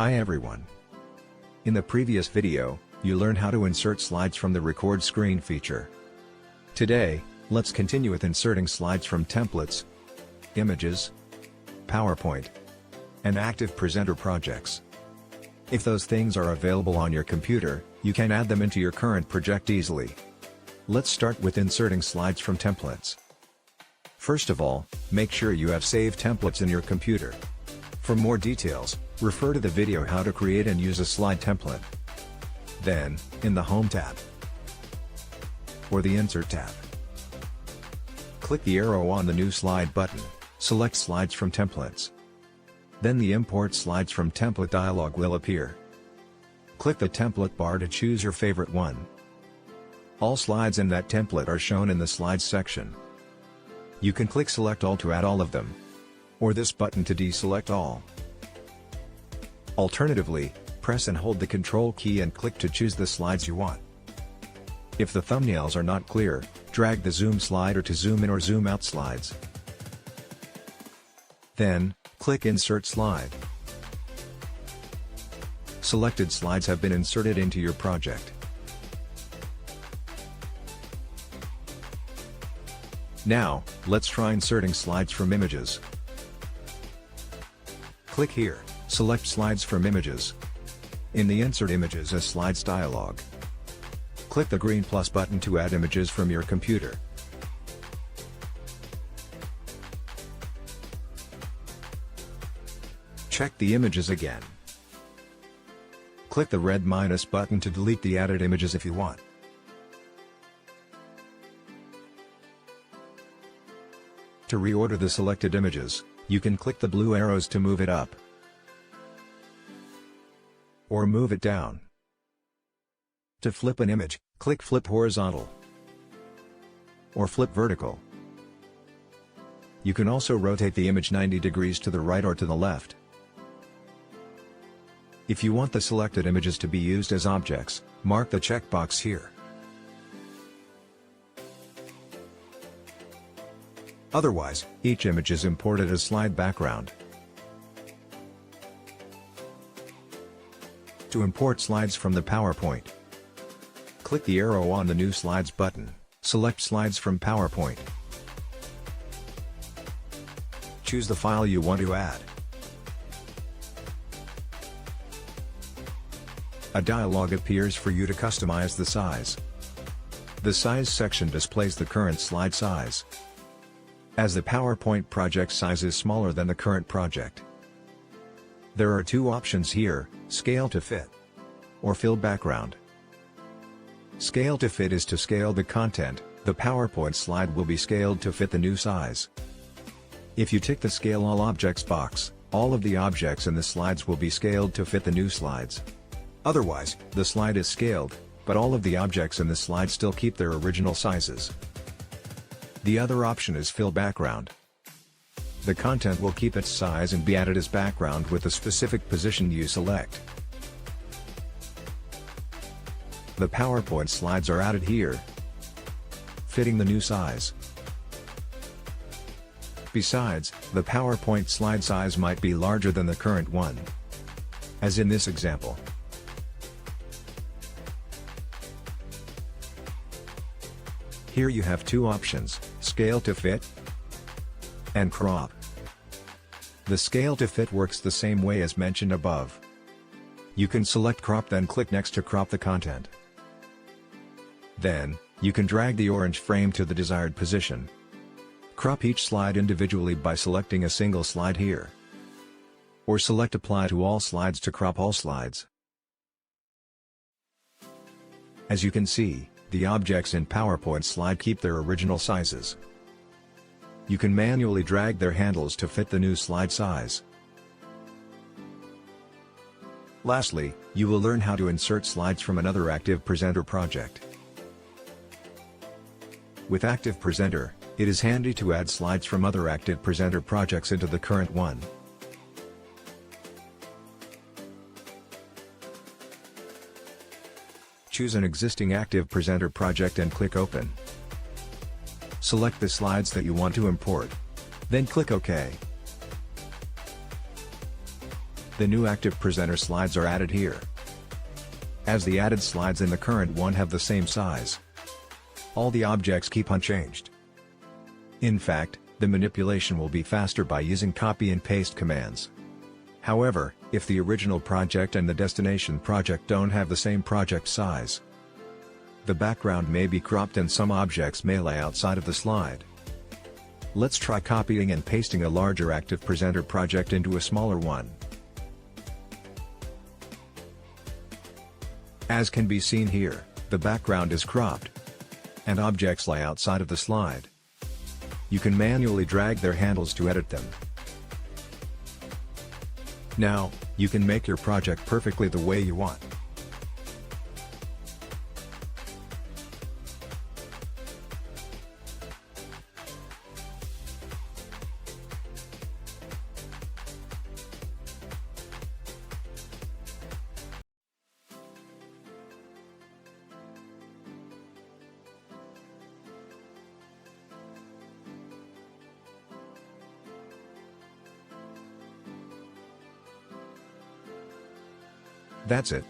Hi everyone. In the previous video, you learned how to insert slides from the Record Screen feature. Today, let's continue with inserting slides from templates, images, PowerPoint, and ActivePresenter projects. If those things are available on your computer, you can add them into your current project easily. Let's start with inserting slides from templates. First of all, make sure you have saved templates in your computer. For more details, refer to the video how to create and use a slide template. Then, in the Home tab, or the Insert tab, click the arrow on the New Slide button, select Slides from Templates. Then the Import Slides from Template dialog will appear. Click the template bar to choose your favorite one. All slides in that template are shown in the Slides section. You can click Select All to add all of them, or this button to deselect all. Alternatively, press and hold the Control key and click to choose the slides you want. If the thumbnails are not clear, drag the zoom slider to zoom in or zoom out slides. Then, click Insert Slide. Selected slides have been inserted into your project. Now, let's try inserting slides from images. Click here, select Slides from Images. In the Insert Images as Slides dialog, click the green plus button to add images from your computer. Check the images again. Click the red minus button to delete the added images if you want. To reorder the selected images, you can click the blue arrows to move it up, or move it down. To flip an image, click Flip Horizontal, or Flip Vertical. You can also rotate the image 90 degrees to the right or to the left. If you want the selected images to be used as objects, mark the checkbox here. Otherwise, each image is imported as slide background. To import slides from the PowerPoint, click the arrow on the New Slides button, select Slides from PowerPoint. Choose the file you want to add. A dialog appears for you to customize the size. The Size section displays the current slide size, as the PowerPoint project size is smaller than the current project. There are two options here, Scale to Fit, or Fill Background. Scale to Fit is to scale the content. The PowerPoint slide will be scaled to fit the new size. If you tick the Scale All Objects box, all of the objects in the slides will be scaled to fit the new slides. Otherwise, the slide is scaled, but all of the objects in the slide still keep their original sizes. The other option is Fill Background. The content will keep its size and be added as background with the specific position you select. The PowerPoint slides are added here, fitting the new size. Besides, the PowerPoint slide size might be larger than the current one, as in this example. Here you have two options, Scale to Fit and Crop. The Scale to Fit works the same way as mentioned above. You can select Crop, then click Next to crop the content. Then, you can drag the orange frame to the desired position. Crop each slide individually by selecting a single slide here, or select Apply to all slides to crop all slides. As you can see, the objects in PowerPoint slide keep their original sizes. You can manually drag their handles to fit the new slide size. Lastly, you will learn how to insert slides from another ActivePresenter project. With ActivePresenter, it is handy to add slides from other ActivePresenter projects into the current one. Choose an existing ActivePresenter project and click Open. Select the slides that you want to import. Then click OK. The new ActivePresenter slides are added here. As the added slides in the current one have the same size, all the objects keep unchanged. In fact, the manipulation will be faster by using copy and paste commands. However, if the original project and the destination project don't have the same project size, the background may be cropped and some objects may lay outside of the slide. Let's try copying and pasting a larger ActivePresenter project into a smaller one. As can be seen here, the background is cropped, and objects lay outside of the slide. You can manually drag their handles to edit them. Now, you can make your project perfectly the way you want. That's it.